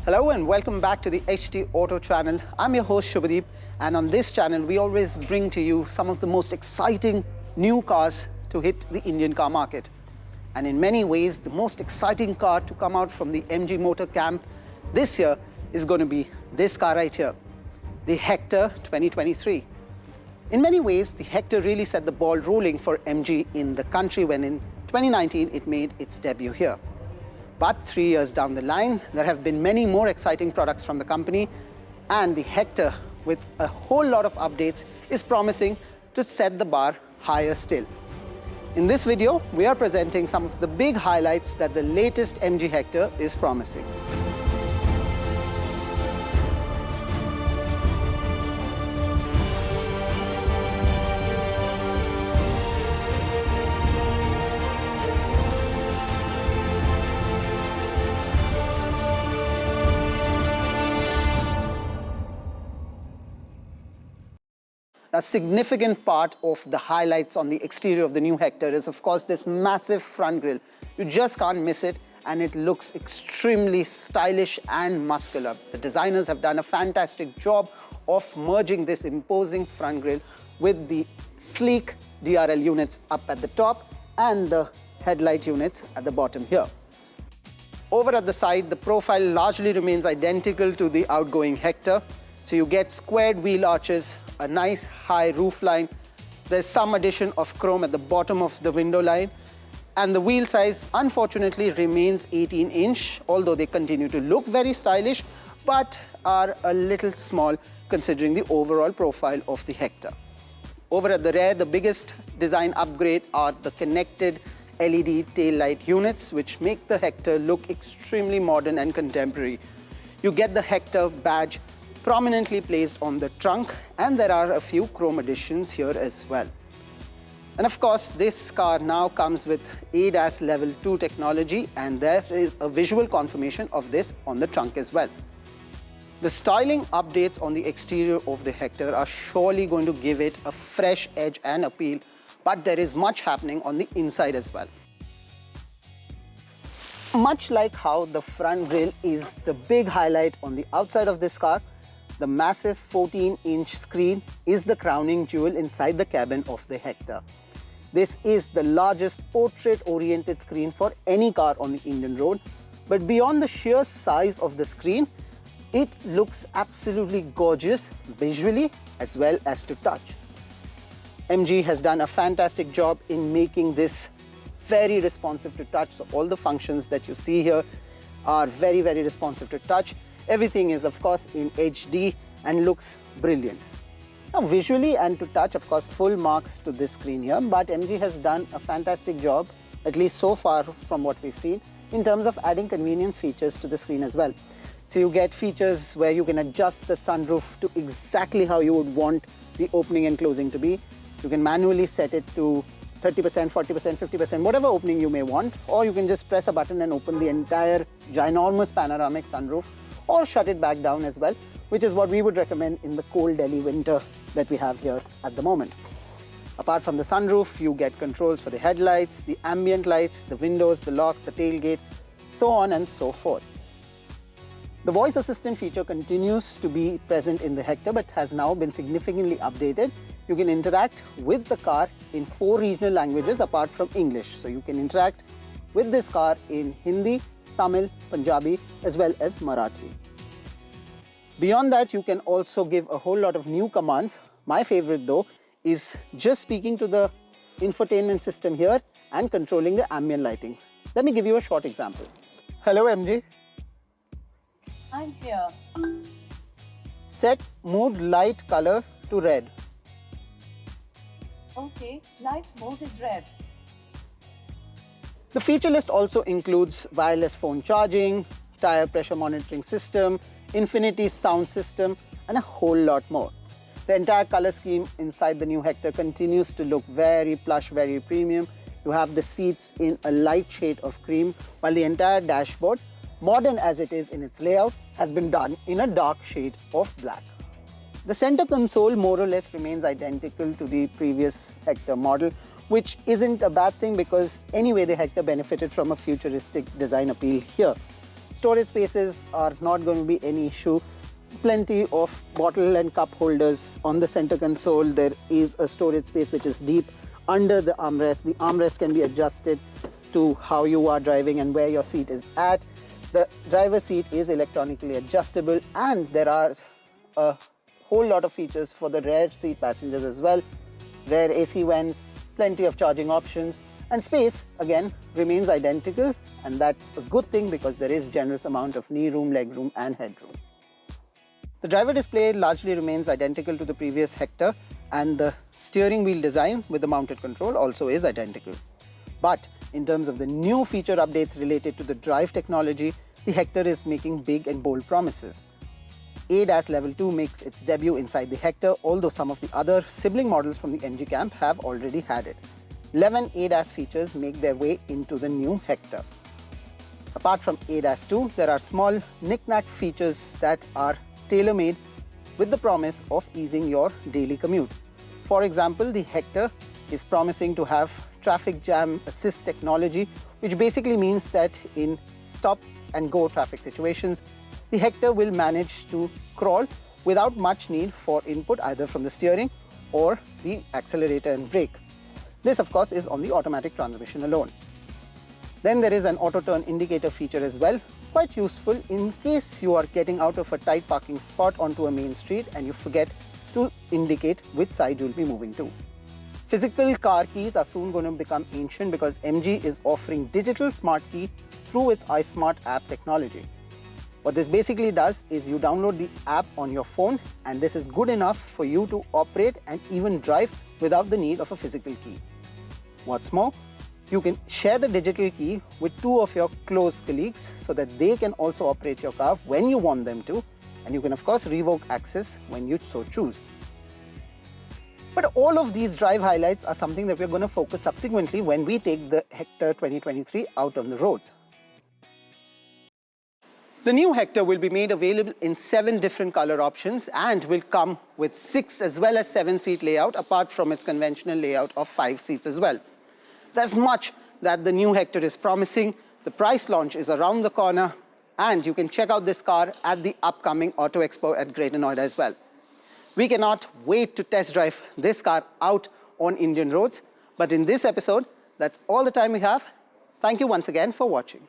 Hello and welcome back to the HT Auto channel. I'm your host Shubhadeep, and on this channel we always bring to you some of the most exciting new cars to hit the Indian car market. And in many ways, the most exciting car to come out from the MG Motor camp this year is going to be this car right here, the Hector 2023. In many ways, the Hector really set the ball rolling for MG in the country when in 2019 it made its debut here. But 3 years down the line, there have been many more exciting products from the company, and the Hector, with a whole lot of updates, is promising to set the bar higher still. In this video, we are presenting some of the big highlights that the latest MG Hector is promising. A significant part of the highlights on the exterior of the new Hector is, of course, this massive front grille. You just can't miss it, and it looks extremely stylish and muscular. The designers have done a fantastic job of merging this imposing front grille with the sleek DRL units up at the top and the headlight units at the bottom here. Over at the side, the profile largely remains identical to the outgoing Hector. So you get squared wheel arches, a nice high roof line. There's some addition of chrome at the bottom of the window line. And the wheel size, unfortunately, remains 18-inch, although they continue to look very stylish, but are a little small considering the overall profile of the Hector. Over at the rear, the biggest design upgrade are the connected LED taillight units, which make the Hector look extremely modern and contemporary. You get the Hector badge prominently placed on the trunk, and there are a few chrome additions here as well. And of course, this car now comes with ADAS Level 2 technology, and there is a visual confirmation of this on the trunk as well. The styling updates on the exterior of the Hector are surely going to give it a fresh edge and appeal, but there is much happening on the inside as well. Much like how the front grille is the big highlight on the outside of this car, the massive 14-inch screen is the crowning jewel inside the cabin of the Hector. This is the largest portrait-oriented screen for any car on the Indian road, but beyond the sheer size of the screen, it looks absolutely gorgeous visually as well as to touch. MG has done a fantastic job in making this very responsive to touch, so all the functions that you see here are very, very responsive to touch. Everything is, of course, in HD and looks brilliant. Now, visually and to touch, of course, full marks to this screen here, but MG has done a fantastic job, at least so far from what we've seen, in terms of adding convenience features to the screen as well. So you get features where you can adjust the sunroof to exactly how you would want the opening and closing to be. You can manually set it to 30%, 40%, 50%, whatever opening you may want, or you can just press a button and open the entire ginormous panoramic sunroof, or shut it back down as well, which is what we would recommend in the cold Delhi winter that we have here at the moment. Apart from the sunroof, you get controls for the headlights, the ambient lights, the windows, the locks, the tailgate, so on and so forth. The voice assistant feature continues to be present in the Hector, but has now been significantly updated. You can interact with the car in 4 regional languages apart from English. So you can interact with this car in Hindi, Tamil, Punjabi, as well as Marathi. Beyond that, you can also give a whole lot of new commands. My favorite, though, is just speaking to the infotainment system here and controlling the ambient lighting. Let me give you a short example. Hello, MG. I'm here. Set mood light color to red. Okay, light mode is red. The feature list also includes wireless phone charging, tire pressure monitoring system, infinity sound system, and a whole lot more. The entire color scheme inside the new Hector continues to look very plush, very premium. You have the seats in a light shade of cream, while the entire dashboard, modern as it is in its layout, has been done in a dark shade of black. The center console more or less remains identical to the previous Hector model, which isn't a bad thing because anyway the Hector benefited from a futuristic design appeal here. Storage spaces are not going to be any issue. Plenty of bottle and cup holders on the center console. There is a storage space which is deep under the armrest. The armrest can be adjusted to how you are driving and where your seat is at. The driver's seat is electronically adjustable, and there are a whole lot of features for the rear seat passengers as well. Rear AC vents, plenty of charging options, and space again remains identical, and that's a good thing because there is generous amount of knee room, leg room and headroom. The driver display largely remains identical to the previous Hector, and the steering wheel design with the mounted control also is identical. But in terms of the new feature updates related to the drive technology, the Hector is making big and bold promises. ADAS Level 2 makes its debut inside the Hector, although some of the other sibling models from the MG camp have already had it. 11 ADAS features make their way into the new Hector. Apart from ADAS 2, there are small knick-knack features that are tailor-made with the promise of easing your daily commute. For example, the Hector is promising to have traffic jam assist technology, which basically means that in stop and go traffic situations, the Hector will manage to crawl without much need for input either from the steering or the accelerator and brake. This of course is on the automatic transmission alone. Then there is an auto turn indicator feature as well, quite useful in case you are getting out of a tight parking spot onto a main street and you forget to indicate which side you'll be moving to. Physical car keys are soon going to become ancient because MG is offering digital smart key through its iSmart app technology. What this basically does is you download the app on your phone, and this is good enough for you to operate and even drive without the need of a physical key. What's more, you can share the digital key with two of your close colleagues so that they can also operate your car when you want them to, and you can of course revoke access when you so choose. But all of these drive highlights are something that we're going to focus subsequently when we take the Hector 2023 out on the roads. The new Hector will be made available in 7 different color options and will come with 6 as well as 7-seat layout, apart from its conventional layout of 5 seats as well. There's much that the new Hector is promising. The price launch is around the corner, and you can check out this car at the upcoming Auto Expo at Greater Noida as well. We cannot wait to test drive this car out on Indian roads. But in this episode, that's all the time we have. Thank you once again for watching.